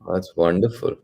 That's wonderful.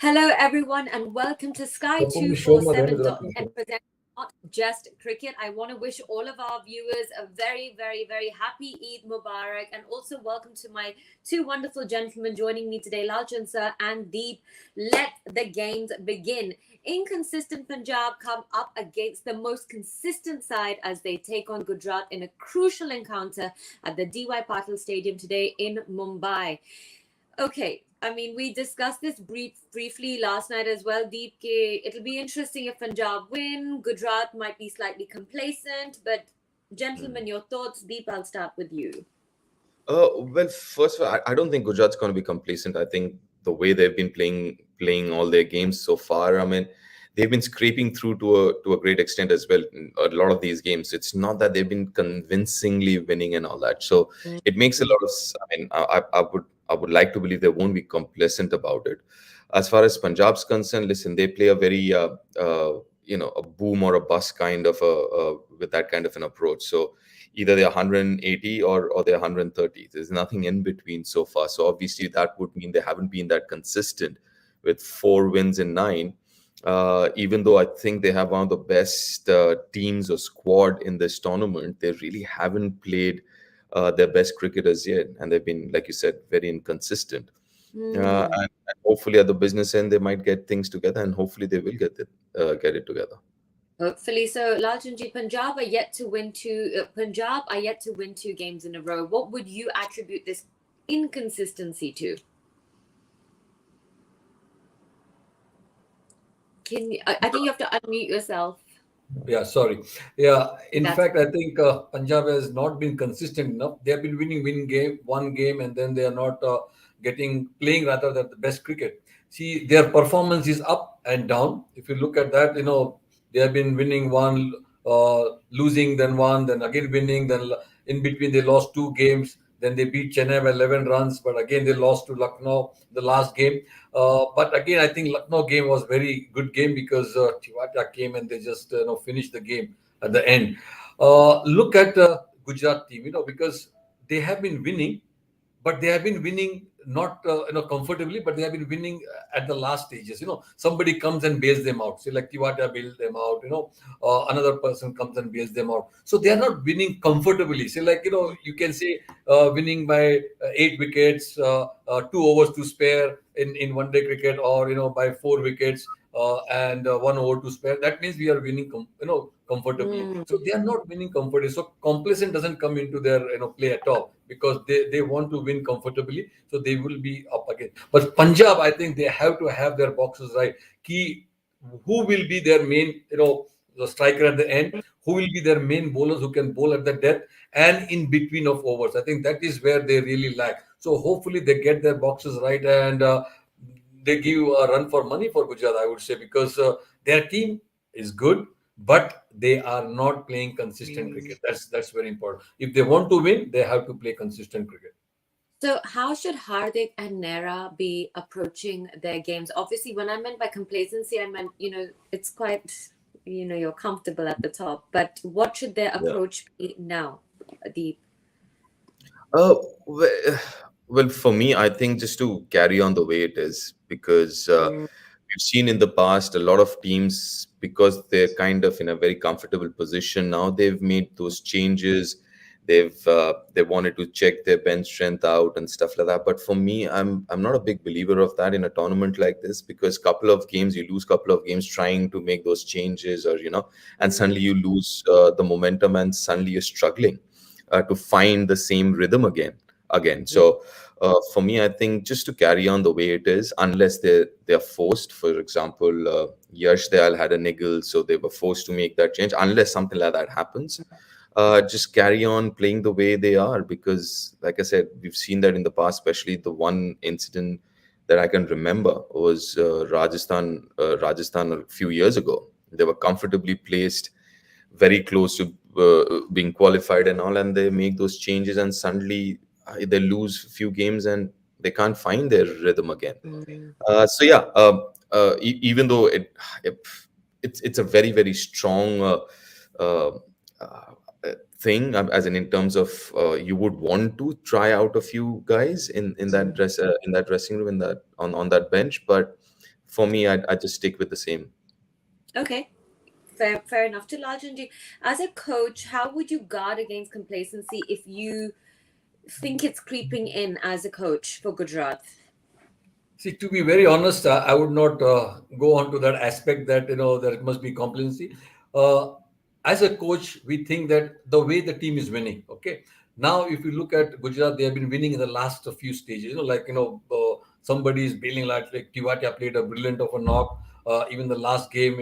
Hello, everyone, and welcome to Kapumi show ma rehne zara Sky247.net pीछे. presents Not Just Cricket. I want to wish all of our viewers a very, very, very happy Eid Mubarak, and also welcome to my two wonderful gentlemen joining me today, Lalchan sir and Deep. Let the games begin. Inconsistent Punjab come up against the most consistent side as they take on Gujarat in a crucial encounter at the DY Patil Stadium today in Mumbai. Okay, I mean, we discussed this briefly last night as well. Deep, ke it'll be interesting if Punjab win. Gujarat might be slightly complacent, but gentlemen, your thoughts. Deep, I'll start with you. Well, first of all, I don't think Gujarat's going to be complacent. I think the way they've been playing all their games so far, I mean, they've been scraping through to a great extent as well in a lot of these games. It's not that they've been convincingly winning and all that. So it makes a lot of. I mean, I would like to believe they won't be complacent about it. As far as Punjab's concerned, listen, they play a very a boom or a bust kind of with that kind of an approach. So either they're 180 or they're 130. There's nothing in between so far. So obviously that would mean they haven't been that consistent with 4 wins in 9. Even though I think they have one of the best teams or squad in this tournament, they really haven't played their best cricketers yet, and they've been, like you said, very inconsistent. And hopefully, at the business end, they might get things together, and hopefully, they will get it together. Hopefully, so Lalchanji, Punjab are yet to win 2 games in a row. What would you attribute this inconsistency to? I think you have to unmute yourself. Yeah, sorry. Yeah, in That's fact, I think Punjab has not been consistent enough. They have been winning one game, and then they are not playing rather than the best cricket. See, their performance is up and down. If you look at that, they have been winning one, losing, then one, then again winning. Then in between, they lost 2 games. Then they beat Chennai by 11 runs, but again they lost to Lucknow the last game. But again, I think Lucknow game was very good game because Tiwata came and they just finished the game at the end. Look at Gujarat team, because they have been winning, but they have been winning not comfortably, but they have been winning at the last stages. Somebody comes and bails them out. Say like Tiwata bails them out. Another person comes and bails them out. So they are not winning comfortably. Say like you can say winning by 8 wickets, 2 overs to spare in one day cricket, or by 4 wickets. And 1 over to spare. That means we are winning, comfortably. So they are not winning comfortably. So complacent doesn't come into their play at all because they want to win comfortably. So they will be up again. But Punjab, I think they have to have their boxes right. Key, who will be their main the striker at the end? Who will be their main bowlers who can bowl at the death and in between of overs? I think that is where they really lack. So hopefully they get their boxes right and they give a run for money for Gujarat, I would say, because their team is good, but they are not playing consistent cricket. That's very important. If they want to win, they have to play consistent cricket. So, how should Hardik and Nera be approaching their games? Obviously, when I meant by complacency, I meant, it's quite, you're comfortable at the top. But what should their Yeah. approach be now, Deep? Uh, we- well, for me, I think just to carry on the way it is, because we've seen in the past a lot of teams, because they're kind of in a very comfortable position now, they've made those changes. They wanted to check their bench strength out and stuff like that. But for me, I'm not a big believer of that in a tournament like this, because couple of games you lose, couple of games trying to make those changes, or and suddenly you lose the momentum, and suddenly you're struggling to find the same rhythm again. So for me, I think just to carry on the way it is, unless they're forced. For example, Yash Dayal had a niggle, so they were forced to make that change. Unless something like that happens, just carry on playing the way they are, because like I said, we've seen that in the past, especially the one incident that I can remember was Rajasthan. Rajasthan a few years ago, they were comfortably placed, very close to being qualified and all, and they make those changes, and suddenly they lose a few games and they can't find their rhythm again. Mm. So yeah, even though it it's a very very strong uh, uh, thing, as in terms of you would want to try out a few guys in that in that dressing room, in that on that bench, but for me, I just stick with the same. Okay. Fair enough. To Lajanji, as a coach, how would you guard against complacency if you think it's creeping in as a coach for Gujarat? See, to be very honest, I would not go on to that aspect that there must be complacency. Uh, as a coach, we think that the way the team is winning. Okay, now if you look at Gujarat, they have been winning in the last few stages. Somebody is bailing like Tiwatia played a brilliant of a knock. Even the last game,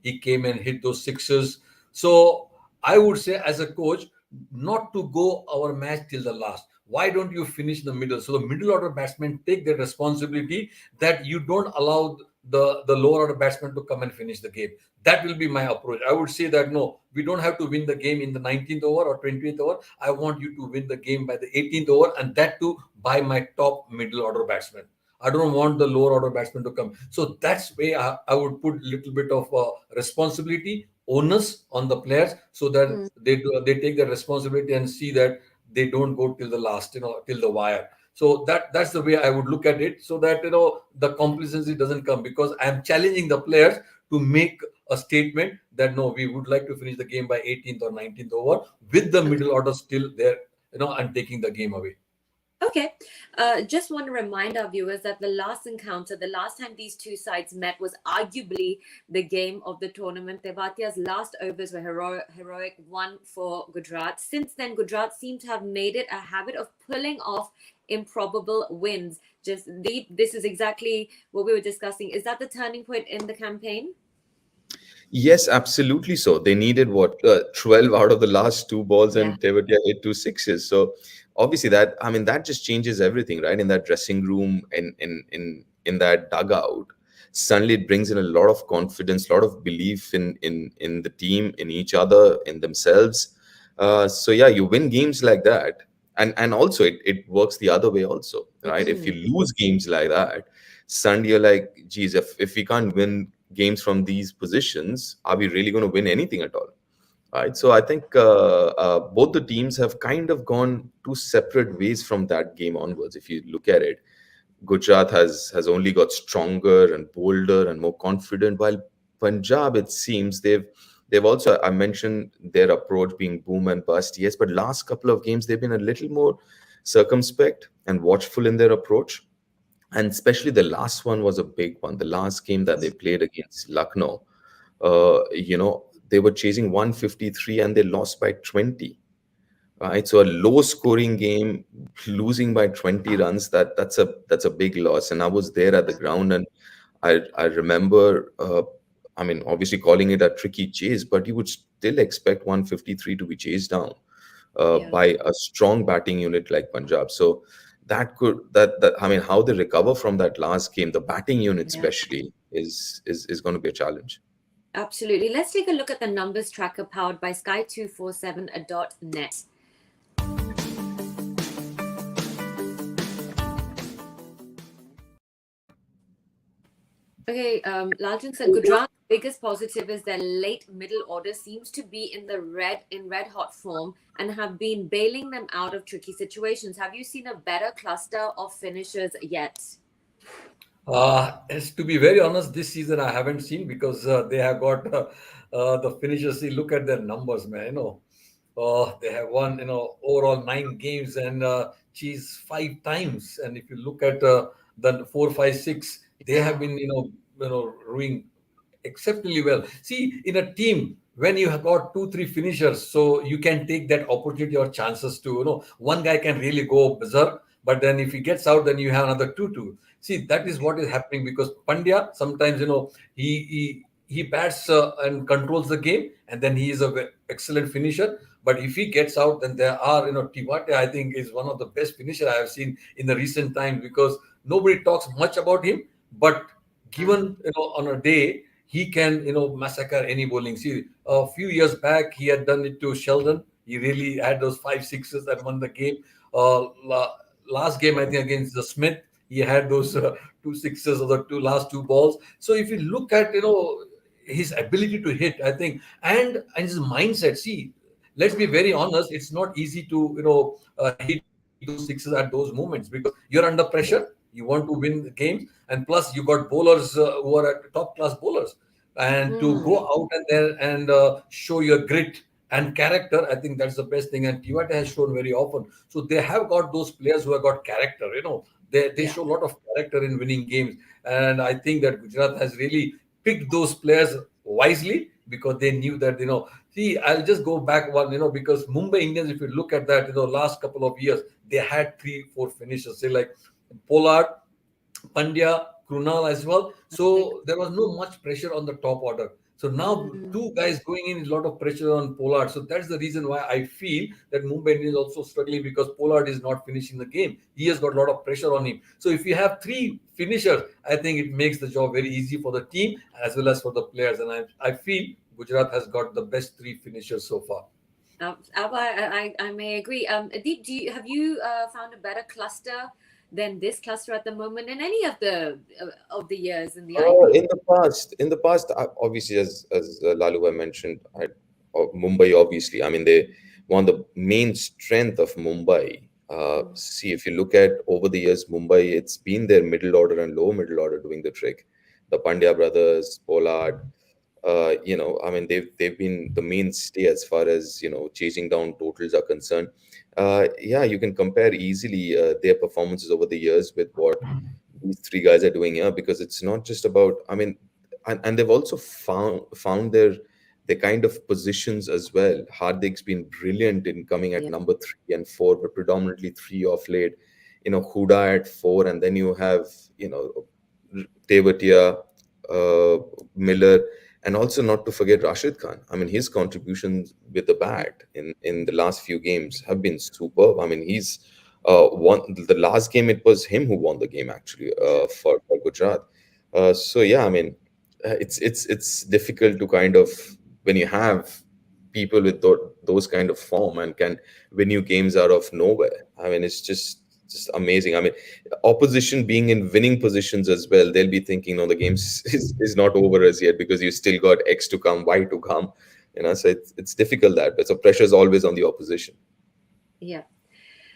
he came and hit those sixes. So I would say, as a coach, not to go our match till the last. Why don't you finish the middle? So the middle order batsmen take the responsibility that you don't allow the lower order batsmen to come and finish the game. That will be my approach. I would say that no, we don't have to win the game in the 19th over or 20th over. I want you to win the game by the 18th over, and that too by my top middle order batsmen. I don't want the lower order batsmen to come. So that's where I would put a little bit of responsibility, onus on the players, so that they take the responsibility and see that they don't go till the last, till the wire. So that's the way I would look at it, so that the complacency doesn't come, because I'm challenging the players to make a statement that no, we would like to finish the game by 18th or 19th over with the middle order still there, and taking the game away. Okay. Just want to remind our viewers that the last encounter, the last time these two sides met, was arguably the game of the tournament. Tevatia's last overs were heroic, one for Gujarat. Since then, Gujarat seem to have made it a habit of pulling off improbable wins. Just this is exactly what we were discussing. Is that the turning point in the campaign? Yes, absolutely. So they needed what 12 out of the last two balls, Yeah. and Tevatia hit two sixes. So obviously that, I mean, that just changes everything, right? In that dressing room, in that dugout, suddenly it brings in a lot of confidence, a lot of belief in the team, in each other, in themselves. So yeah, you win games like that, and also it works the other way also, right? If you lose games like that, suddenly you're like, geez, if we can't win games from these positions, are we really going to win anything at all? Right. So I think both the teams have kind of gone two separate ways from that game onwards. If you look at it, Gujarat has only got stronger and bolder and more confident, while Punjab, it seems they've also, I mentioned their approach being boom and bust, yes, but last couple of games they've been a little more circumspect and watchful in their approach, and especially the last one was a big one. The last game that they played against Lucknow, they were chasing 153 and they lost by 20. Right, so a low scoring game, losing by 20 runs, that's a big loss. And I was there at the ground, and I remember, I mean, obviously calling it a tricky chase, but you would still expect 153 to be chased down Yeah. by a strong batting unit like Punjab. So that I mean, how they recover from that last game, the batting unit Yeah. especially, is going to be a challenge. Absolutely. Let's take a look at the numbers tracker powered by Sky247.net. Okay, Laljan said Gujarat's biggest positive is their late middle order seems to be in red hot form and have been bailing them out of tricky situations. Have you seen a better cluster of finishers yet? As to be very honest, this season I haven't seen, because they have got the finishers. See, look at their numbers, man. They have won, overall 9 games, and cheese 5 times. And if you look at the 4, 5, 6, they have been, doing exceptionally well. See, in a team, when you have got 2, 3 finishers, so you can take that opportunity or chances to, one guy can really go berserk, but then if he gets out, then you have another 2. See, that is what is happening, because Pandya sometimes, he bats and controls the game, and then he is a excellent finisher. But if he gets out, then there are, Tiwate, I think, is one of the best finisher I have seen in the recent times, because Nobody talks much about him, but given on a day, he can massacre any bowling. See, a few years back he had done it to Sheldon. He really had those five sixes that won the game. Last game, I think, against the Smith, he had those two sixes or the last two balls. So if you look at his ability to hit, I think, and his mindset. See, let's be very honest. It's not easy to hit those sixes at those moments because you're under pressure. You want to win the games, and plus you got bowlers who are at top class bowlers, and to go out and there and show your grit and character, I think that's the best thing. And T20 has shown very often. So they have got those players who have got character. They Yeah. show a lot of character in winning games, and I think that Gujarat has really picked those players wisely because they knew that See, I'll just go back one, because Mumbai Indians, if you look at that, last couple of years, they had 3, 4 finishers, say like Pollard, Pandya, Krunal as well. So there was no much pressure on the top order. So now two guys going in, a lot of pressure on Pollard. So that's the reason why I feel that Mumbai Indians also struggling because Pollard is not finishing the game. He has got a lot of pressure on him. So if you have 3 finishers, I think it makes the job very easy for the team as well as for the players. And I feel Gujarat has got the best 3 finishers so far. Abba, I may agree. Deep, have you found a better cluster than this cluster at the moment in any of the years in the IPL? In the past, obviously, as Lalu I mentioned, Mumbai. Obviously, I mean, they one of the main strength of Mumbai. See, if you look at over the years, Mumbai, it's been their middle order and low middle order doing the trick. The Pandya brothers, Pollard, I mean, they've been the mainstay as far as chasing down totals are concerned. Yeah, you can compare easily their performances over the years with what these three guys are doing here, because it's not just about, I mean, and they've also found their kind of positions as well. Hardik's been brilliant in coming at Yeah. number 3 and 4, but predominantly 3 off late. Huda at 4, and then you have Tewatia, Miller, and also not to forget Rashid Khan. I mean, his contributions with the bat in the last few games have been superb. I mean, he's won the last game. It was him who won the game actually for Gujarat. So yeah, I mean, it's difficult to kind of, when you have people with those kind of form and can win you games out of nowhere. I mean, it's just amazing. I mean, opposition being in winning positions as well, they'll be thinking, no, the game is not over as yet, because you still got X to come, Y to come. So it's difficult that, but so pressure is always on the opposition. Yeah.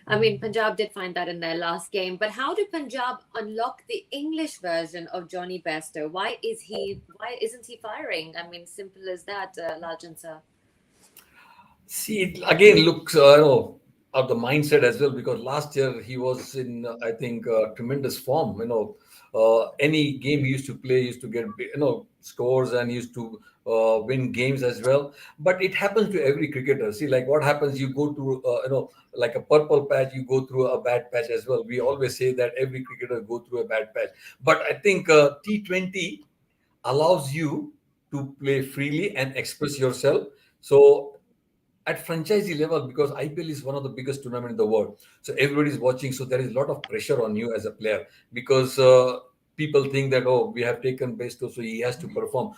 I mean, Punjab did find that in their last game, but how did Punjab unlock the English version of Johnny Bairstow? Why isn't he firing? I mean, simple as that, Lajan sir. See, it again looks of the mindset as well, because last year he was in I think tremendous form. Any game he used to play, he used to get scores, and he used to win games as well. But it happens to every cricketer. See, like what happens, you go to like a purple patch, you go through a bad patch as well. We always say that every cricketer go through a bad patch. But I think T20 allows you to play freely and express yourself. So at franchisee level, because IPL is one of the biggest tournament in the world, so everybody's watching, so there is a lot of pressure on you as a player, because people think that, oh, we have taken Besto, so he has to perform.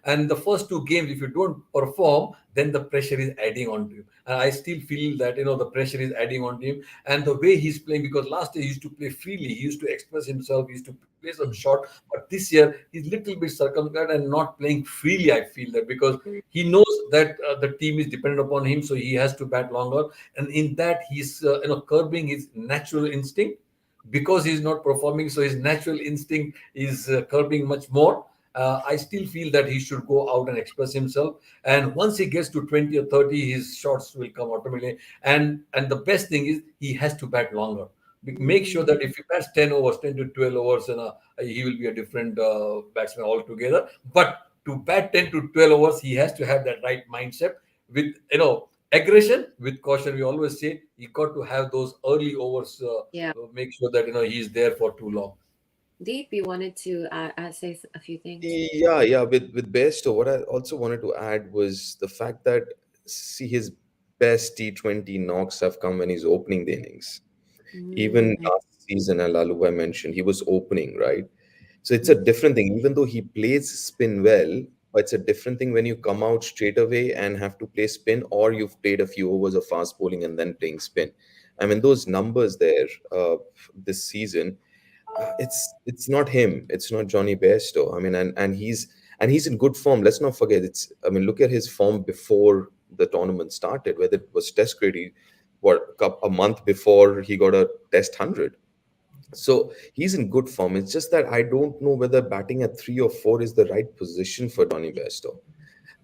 And the first 2 games, if you don't perform, then the pressure is adding on to you. And I still feel that the pressure is adding on to him, and the way he's playing, because last year he used to play freely, he used to express himself, he used to play some shot, but this year he's little bit circumspect and not playing freely. I feel that because he knows that the team is dependent upon him, so he has to bat longer, and in that he's curbing his natural instinct, because he's not performing, so his natural instinct is curbing much more. I still feel that he should go out and express himself, and once he gets to 20 or 30, his shots will come automatically. And the best thing is he has to bat longer. Make sure that if he bats 10 overs, 10 to 12 overs, he will be a different batsman altogether. But to bat 10 to 12 overs, he has to have that right mindset with aggression, with caution. We always say he got to have those early overs. Yeah. Make sure that he's there for too long. Deep, you wanted to say a few things. Yeah. With Bairstow, what I also wanted to add was the fact that, see, his best T20 knocks have come when he's opening the innings. Even last season, as Lalubhai mentioned, he was opening, right? So it's a different thing. Even though he plays spin well, but it's a different thing when you come out straight away and have to play spin, or you've played a few overs of fast bowling and then playing spin. I mean, those numbers there this season, it's not him. It's not Johnny Bairstow. I mean, and he's in good form. Let's not forget. I mean, look at his form before the tournament started. Whether it was Test cricket, a month before he got a Test 100. So he's in good form. It's just that I don't know whether batting at 3 or 4 is the right position for Johnny Bairstow.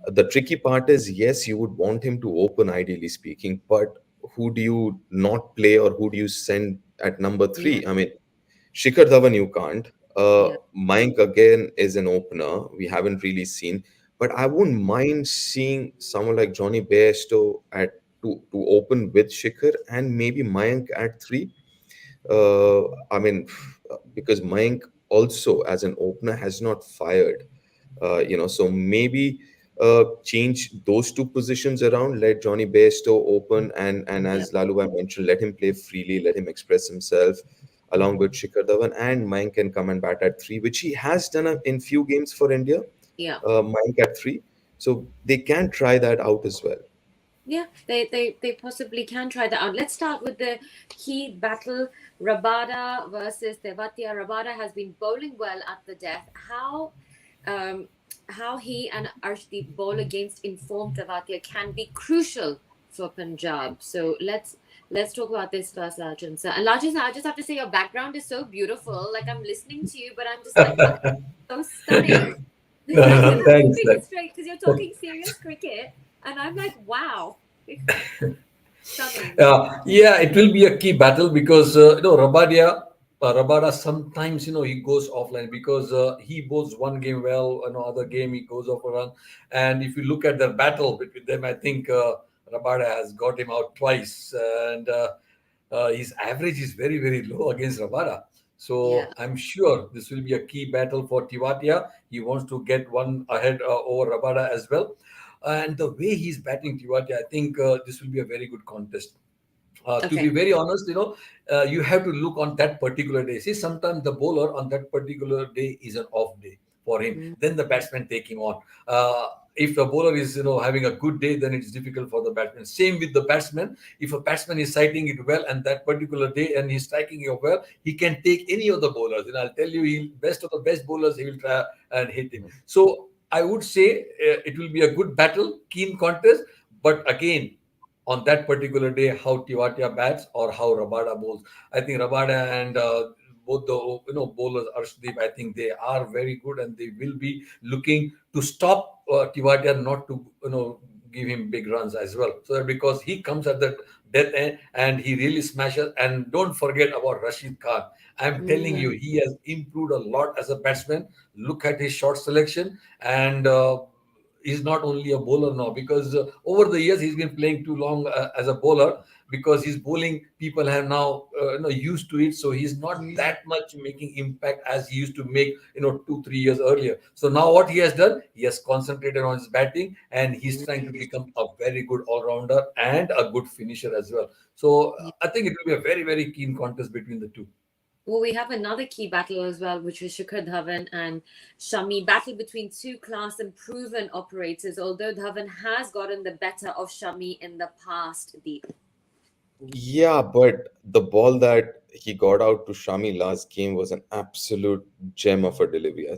The tricky part is, yes, you would want him to open, ideally speaking, but who do you not play, or who do you send at number Yeah, three? I mean, Shikhar Dhawan, you can't. yeah, Mayank again is an opener. We haven't really seen, but I wouldn't mind seeing someone like Johnny Bairstow at to open with Shikhar, and maybe Mayank at three. I mean, because Mayank also as an opener has not fired, so maybe change those two positions around. Let Johnny Bairstow open, and yeah, as Lalubai mentioned, let him play freely, let him express himself, along with Shikhar Dhawan, and Mayank can come and bat at three, which he has done in few games for India. yeah. Mayank at three, so they can try that out as well. Yeah, they possibly can try that out. Let's start with the key battle: Rabada versus Tewatia. Rabada has been bowling well at the death. Um, how he and Arshdeep bowl against informed Tewatia can be crucial for Punjab. So let's talk about this first, Lajan sir. And Lajan sir, I just have to say your background is so beautiful. Like I'm listening to you, but I'm just like, wow, so stunning. No, I no, no, cannot thanks. keep it straight because you're talking serious cricket, and I'm like, wow, stunning. Yeah, it will be a key battle because Rabada sometimes he goes offline because he bowls one game well, other game he goes off a run. And if you look at the battle between them, I think Rabada has got him out twice, and his average is very very low against Rabada. Yeah, So I'm sure this will be a key battle for Tiwatia. He wants to get one ahead over Rabada as well. And the way he's batting Tiwatia, I think this will be a very good contest. To be okay. very honest, you have to look on that particular day. See, sometimes the bowler on that particular day is an off day for him. Mm, Then the batsman take him on. If the bowler is, having a good day, then it's difficult for the batsman. Same with the batsman. If a batsman is sighting it well and that particular day and he's striking it well, he can take any of the bowlers. And I'll tell you, best of the best bowlers, he will try and hit him. So I would say it will be a good battle, keen contest. But again, on that particular day how Tiwatia bats or how Rabada bowls. I think Rabada and both the bowlers Arshdeep, I think they are very good and they will be looking to stop Tiwatia not to give him big runs as well. So that because he comes at the death end and he really smashes. And don't forget about Rashid Khan. I'm telling mm, you, he has improved a lot as a batsman. Look at his shot selection and. He's not only a bowler now because over the years he's been playing too long as a bowler because his bowling people have now used to it, so he's not mm. that much making impact as he used to make 2-3 years earlier. So now what he has done, he has concentrated on his batting and he's trying to become a very good all-rounder and a good finisher as well. So Yeah. I think it will be a very very keen contest between the two. Well, we have another key battle as well, which is Shikhar Dhawan and Shami. Battle between two class and proven operators, although Dhawan has gotten the better of Shami in the past, Deep. Yeah, but the ball that he got out to Shami last game was an absolute gem of a delivery.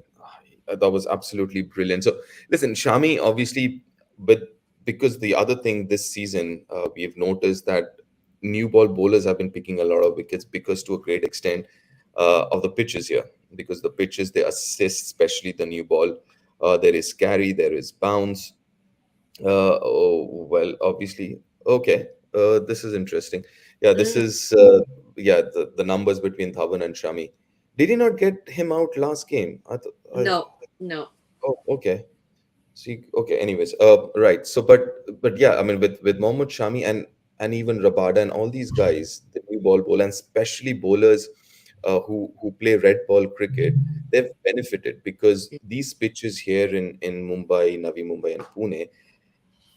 That was absolutely brilliant. So, listen, Shami, obviously, but because the other thing this season, we've noticed that new ball bowlers have been picking a lot of wickets because to a great extent of the pitches here. Because the pitches, they assist, especially the new ball. There is carry, there is bounce. Oh, well, obviously. Okay. This is interesting. Yeah, this Mm, is the numbers between Dhawan and Shami. Did he not get him out last game? no, no. Oh, okay. See, okay. Anyways, right. So, but yeah, I mean, with Mohammad Shami and even Rabada and all these guys, the new ball, and especially bowlers who play red ball cricket, they've benefited because these pitches here in Mumbai, Navi Mumbai, and Pune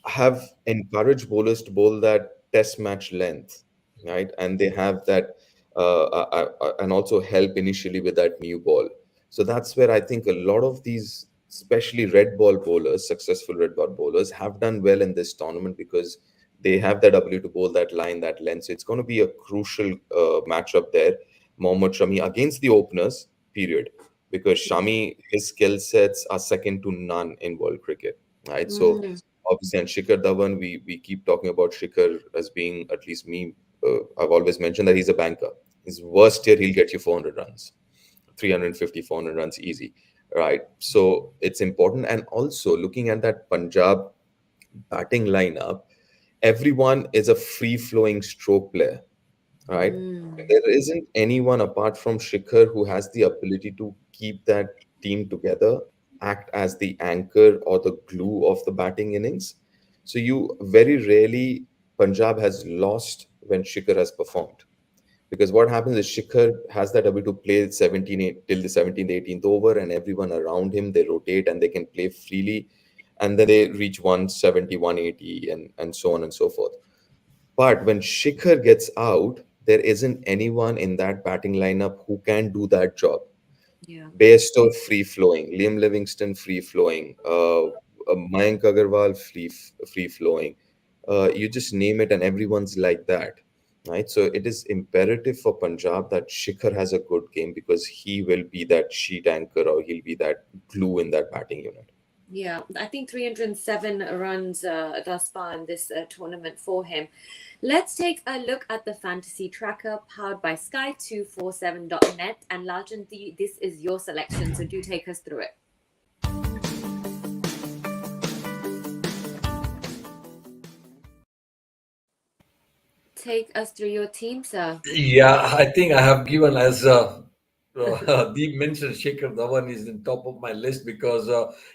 have encouraged bowlers to bowl that test match length, right? And they have that. and also help initially with that new ball. So that's where I think a lot of these, especially red ball bowlers, successful red ball bowlers, have done well in this tournament because they have that ability to bowl that line, that length. So it's going to be a crucial matchup there. Mohammad Shami against the openers, period. Because Shami, his skill sets are second to none in world cricket, right? So Mm, obviously, and Shikhar Dhawan, we keep talking about Shikhar as being, at least me, I've always mentioned that he's a banker. His worst year, he'll get you 400 runs, 350, 400 runs easy, right? So it's important. And also looking at that Punjab batting lineup, everyone is a free flowing stroke player, right? mm, There isn't anyone apart from Shikhar who has the ability to keep that team together, act as the anchor or the glue of the batting innings. So you very rarely Punjab has lost when Shikhar has performed. Because what happens is Shikhar has that ability to play till the 17th, 18th over, and everyone around him, they rotate and they can play freely. And then they reach 170, 180, and so on and so forth. But when Shikhar gets out, there isn't anyone in that batting lineup who can do that job. yeah, Bairstow free flowing, Liam Livingston free flowing, Mayank Agarwal free flowing. You just name it, and everyone's like that, right? So it is imperative for Punjab that Shikhar has a good game because he will be that sheet anchor or he'll be that glue in that batting unit. yeah. I think 307 runs thus far in this tournament for him. Let's take a look at the fantasy tracker powered by Sky247.net. And Lajan, this is your selection, so do take us through it. Take us through your team, sir. Yeah, I think I have given as Deep mentioned, Shekhar Dhawan is in top of my list because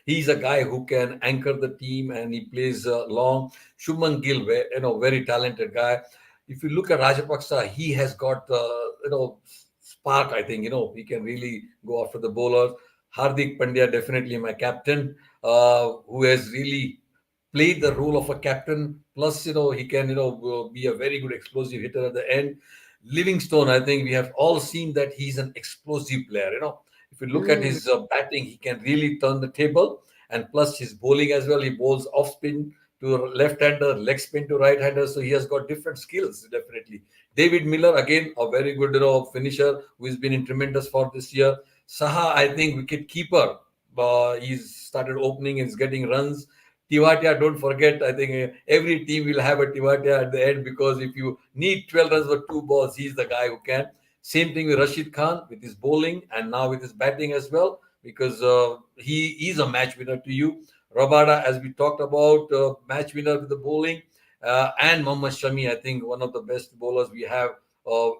he's a guy who can anchor the team and he plays long. Shubman Gill, very talented guy. If you look at Rajapaksa, he has got spark. I think he can really go after the bowlers. Hardik Pandya, definitely my captain, who has really played the role of a captain. Plus, he can be a very good explosive hitter at the end. Livingstone, I think we have all seen that he's an explosive player. If you look at Mm, his batting, he can really turn the table, and plus his bowling as well. He bowls off spin to left-hander, leg spin to right-hander, so he has got different skills. Definitely, David Miller again, a very good finisher who has been in tremendous for this year. Saha, I think wicket keeper. He's started opening, he's getting runs. Tiwatia, don't forget, I think every team will have a Tiwatia at the end because if you need 12 runs for two balls, he's the guy who can. Same thing with Rashid Khan with his bowling and now with his batting as well because he is a match winner to you. Rabada, as we talked about, match winner with the bowling. And Mohammad Shami, I think one of the best bowlers we have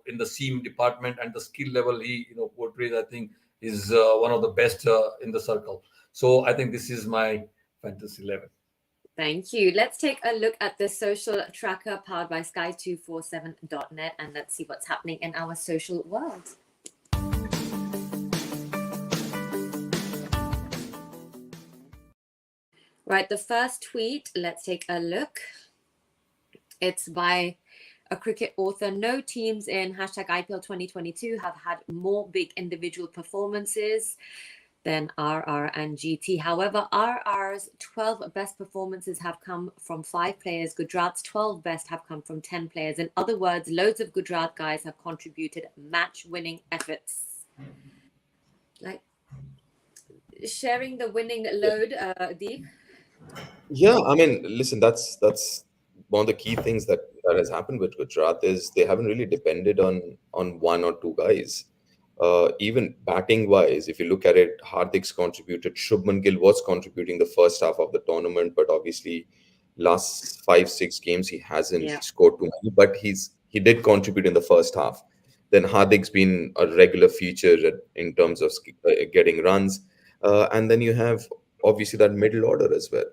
in the seam department and the skill level he portrays, I think, is one of the best in the circle. So I think this is my fantasy 11. thank you. Let's take a look at the social tracker powered by Sky247.net and let's see what's happening in our social world. Right, the first tweet, let's take a look. It's by a cricket author. No teams in hashtag IPL 2022 have had more big individual performances than RR and GT. However, RR's 12 best performances have come from 5 players. Gujarat's 12 best have come from 10 players. In other words, loads of Gujarat guys have contributed match-winning efforts. Like sharing the winning load, Deep. Yeah, I mean, listen, that's one of the key things that has happened with Gujarat is they haven't really depended on one or two guys. Even batting wise, if you look at it, Hardik's contributed. Shubman Gill was contributing the first half of the tournament, but obviously, last 5 6 games he hasn't Yeah. scored too many. But he did contribute in the first half. Then Hardik's been a regular feature in terms of getting runs, and then you have obviously that middle order as well,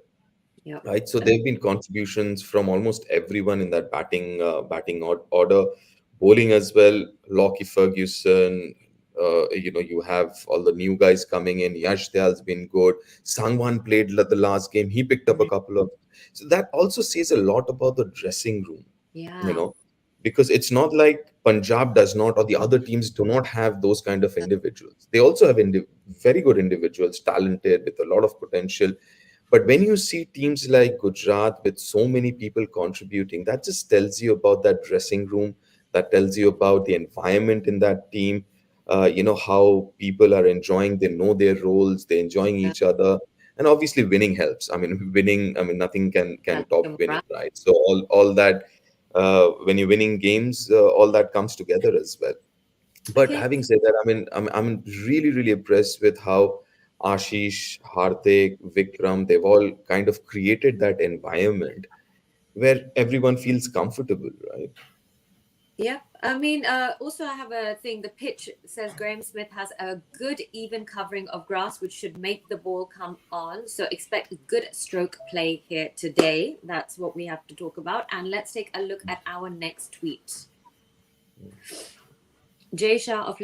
Yeah. right? So there have been contributions from almost everyone in that order, bowling as well. Lockie Ferguson, you have all the new guys coming in. Yash Dayal's been good. Sangwan played the last game. He picked up a couple of. So that also says a lot about the dressing room, you Yeah. know, because it's not like Punjab does not, or the other teams do not have those kind of individuals. They also have very good individuals, talented with a lot of potential. But when you see teams like Gujarat with so many people contributing, that just tells you about that dressing room. That tells you about the environment in that team. How people are enjoying. They know their roles. They're enjoying Yeah, each other, and obviously winning helps. I mean, winning. I mean, nothing can that's top the winning, morale. right? So all that when you're winning games, all that comes together as well. But Okay. having said that, I'm really really impressed with how Ashish, Hardik, Vikram, they've all kind of created that environment where everyone feels comfortable, right? Yeah, I mean, also I have a thing. The pitch says Graham Smith has a good even covering of grass, which should make the ball come on. So expect good stroke play here today. That's what we have to talk about. And let's take a look at our next tweet. Jay Shah of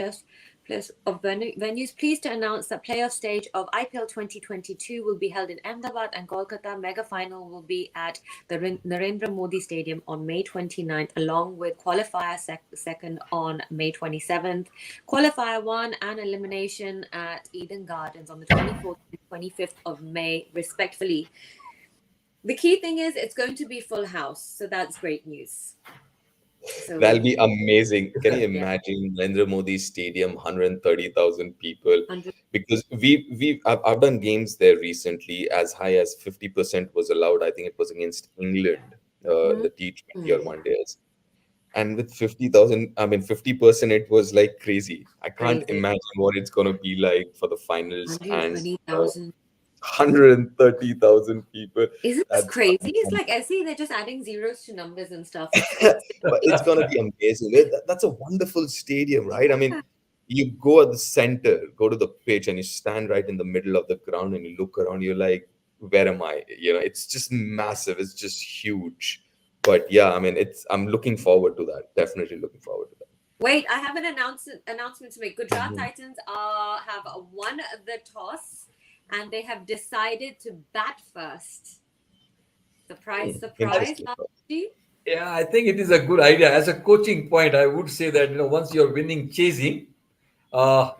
Venues, pleased to announce that playoff stage of IPL 2022 will be held in Ahmedabad and Kolkata. Mega final will be at the Narendra Modi Stadium on May 29th, along with qualifier second on May 27th, qualifier 1 and elimination at Eden Gardens on the 24th and 25th of May, respectively. The key thing is it's going to be full house, so that's great news. So, That'll be amazing. Can you yeah, imagine Narendra Modi Stadium, 130,000 people? 100. Because I've done games there recently, as high as 50% was allowed. I think it was against England in the T20 or Mm, one days. And with 50,000, I mean 50%, it was like crazy. I can't crazy. imagine what it's going to be like for the finals and 120,000. 130,000 people. Isn't this That's crazy? It's like I see they're just adding zeros to numbers and stuff. It's but it's going to be amazing. That's a wonderful stadium, right? I mean, yeah, you go at the center, go to the pitch, and you stand right in the middle of the ground and you look around, you're like, where am I? It's just massive, it's just huge. But yeah, I mean, I'm looking forward to that. Definitely looking forward to that. Wait, I have an announcement to make. Gujarat Mhm. Titans have won the toss and they have decided to bat first. Surprise, surprise, Interesting. Lalaji. Yeah, I think it is a good idea. As a coaching point, I would say that once you're winning chasing,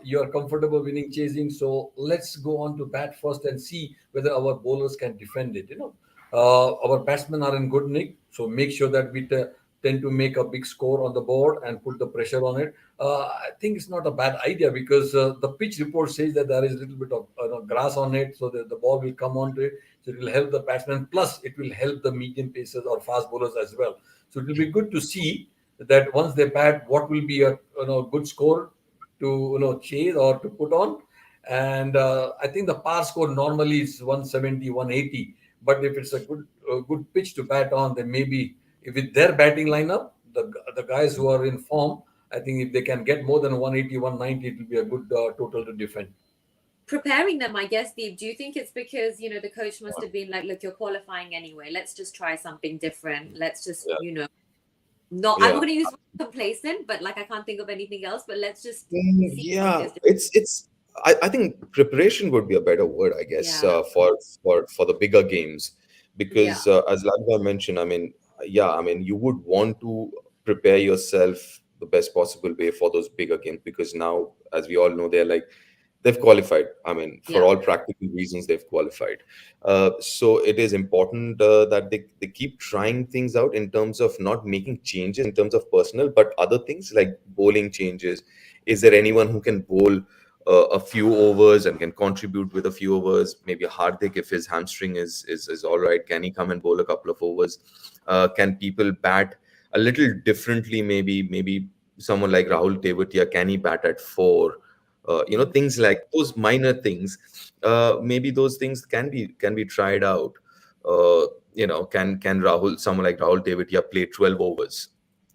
you're comfortable winning chasing. So let's go on to bat first and see whether our bowlers can defend it. Our batsmen are in good nick, so make sure that we tend to make a big score on the board and put the pressure on it. I think it's not a bad idea because the pitch report says that there is a little bit of grass on it, so that the ball will come onto it. So it will help the batsmen. Plus, it will help the medium pacers or fast bowlers as well. So it will be good to see that once they bat, what will be a good score to chase or to put on. And I think the par score normally is 170, 180. But if it's a good pitch to bat on, then maybe if with their batting lineup, the guys who are in form, I think if they can get more than 180, 190, it will be a good total to defend. Preparing them, I guess, Deep. Do you think it's because, the coach must have been like, look, you're qualifying anyway. Let's just try something different. Let's just, Yeah. not, I'm Yeah. going to use complacent, but like I can't think of anything else, but let's just see something Yeah, that's different. it's. I think preparation would be a better word, I guess, Yeah. for the bigger games, Yeah. because as Lalva mentioned, I mean, yeah, I mean, you would want to prepare yourself the best possible way for those bigger games, because now, as we all know, they've qualified. I mean, for Yeah. all practical reasons, they've qualified. So it is important that they keep trying things out in terms of not making changes in terms of personal, but other things like bowling changes. Is there anyone who can bowl a few overs and can contribute with a few overs? Maybe Hardik, if his hamstring is all right, can he come and bowl a couple of overs? Can people bat a little differently? Maybe someone like Rahul Tewatia, can he bat at four? Mm. Things like those minor things. Maybe those things can be tried out. Can someone like Rahul Tewatia play 12 overs?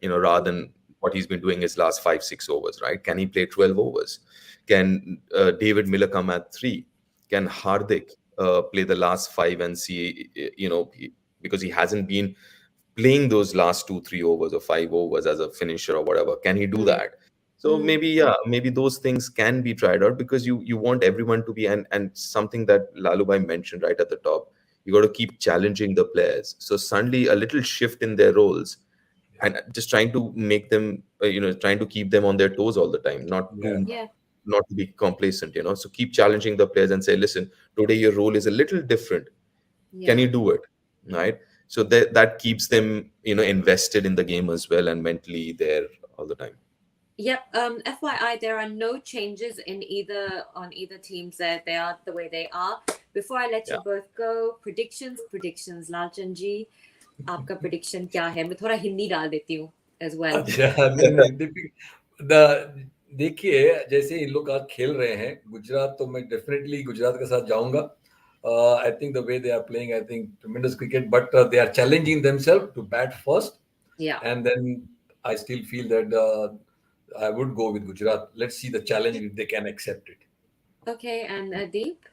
Rather than what he's been doing his last 5 6 overs, right? Can he play 12 overs? Can David Miller come at three? Can Hardik play the last five and see, because he hasn't been playing those last 2 3 overs or 5 overs as a finisher or whatever? Can he do Mm. that? So Mm. maybe, yeah, maybe those things can be tried out, because you want everyone to be, and something that Lalubai mentioned right at the top, you got to keep challenging the players. So suddenly a little shift in their roles and just trying to make them, trying to keep them on their toes all the time, Yeah. Yeah. not to be complacent. So keep challenging the players and say, listen, today your role is a little different. Can Yeah. you do it? Right. So that keeps them, invested in the game as well and mentally there all the time. Yep. FYI, there are no changes in either on either teams. There, they are the way they are. Before I let Yeah. you both go, predictions. Lalchand जी, आपका prediction क्या है? मैं थोड़ा हिंदी डाल देती हूँ as well. अच्छा, नहीं नहीं द देखिए, जैसे इन लोग आज खेल रहे हैं गुजरात, तो मैं डेफिनेटली गुजरात के साथ जाऊंगा. I think the way they are playing, I think tremendous cricket, but they are challenging themselves to bat first, Yeah. and then I still feel that I would go with Gujarat. Let's see the challenge if they can accept it. Okay, and Deep.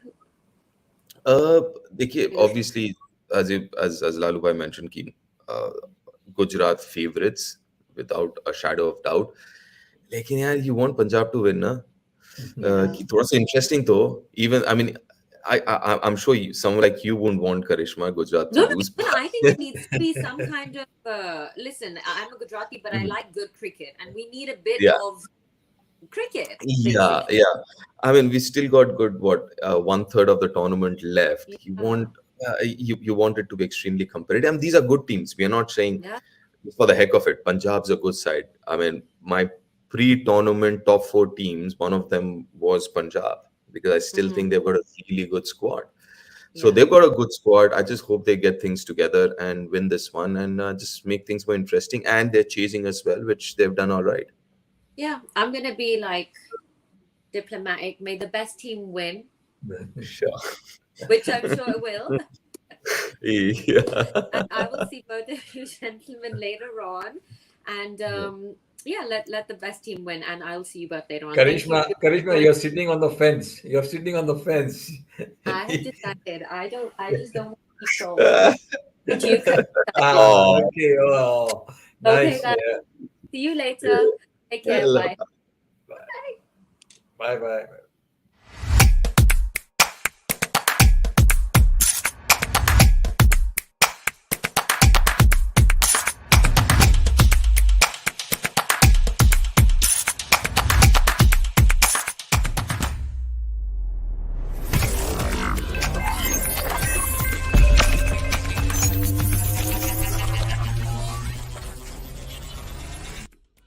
देखिए, obviously, as Lalu bhai mentioned, कि Gujarat favorites without a shadow of doubt. लेकिन यार, you want Punjab to win, ना? Yeah. कि थोड़ा सा interesting तो, even I mean, I'm sure someone like you won't want Karishma Gujarat to No, no, lose. even I think it needs to be some kind of. Listen, I'm a Gujarati, but I Mhm. like good cricket, and we need a bit Yeah. of cricket. Yeah, Basically. yeah. I mean, we still got good, what, 1/3 of the tournament left. You Yeah. want you want it to be extremely competitive. And these are good teams. We are not saying Yeah. for the heck of it. Punjab's a good side. I mean, my pre-tournament top 4 teams, one of them was Punjab, because I still Mhm. think they've got a really good squad. So Yeah. they've got a good squad. I just hope they get things together and win this one and just make things more interesting. And they're chasing as well, which they've done all right. Yeah. I'm gonna be like diplomatic. May the best team win, Sure. which I'm sure it will. Yeah. And I will see both of you gentlemen later on. And yeah, let the best team win, and I'll see you both later on. Thank you. Karishma, you're sitting on the fence. You're sitting on the fence. I have decided. I just don't want to be sold. You could Ah, Oh, okay. Oh, Okay, nice. guys. Yeah. See you later. Take care. yeah. Bye. Bye bye.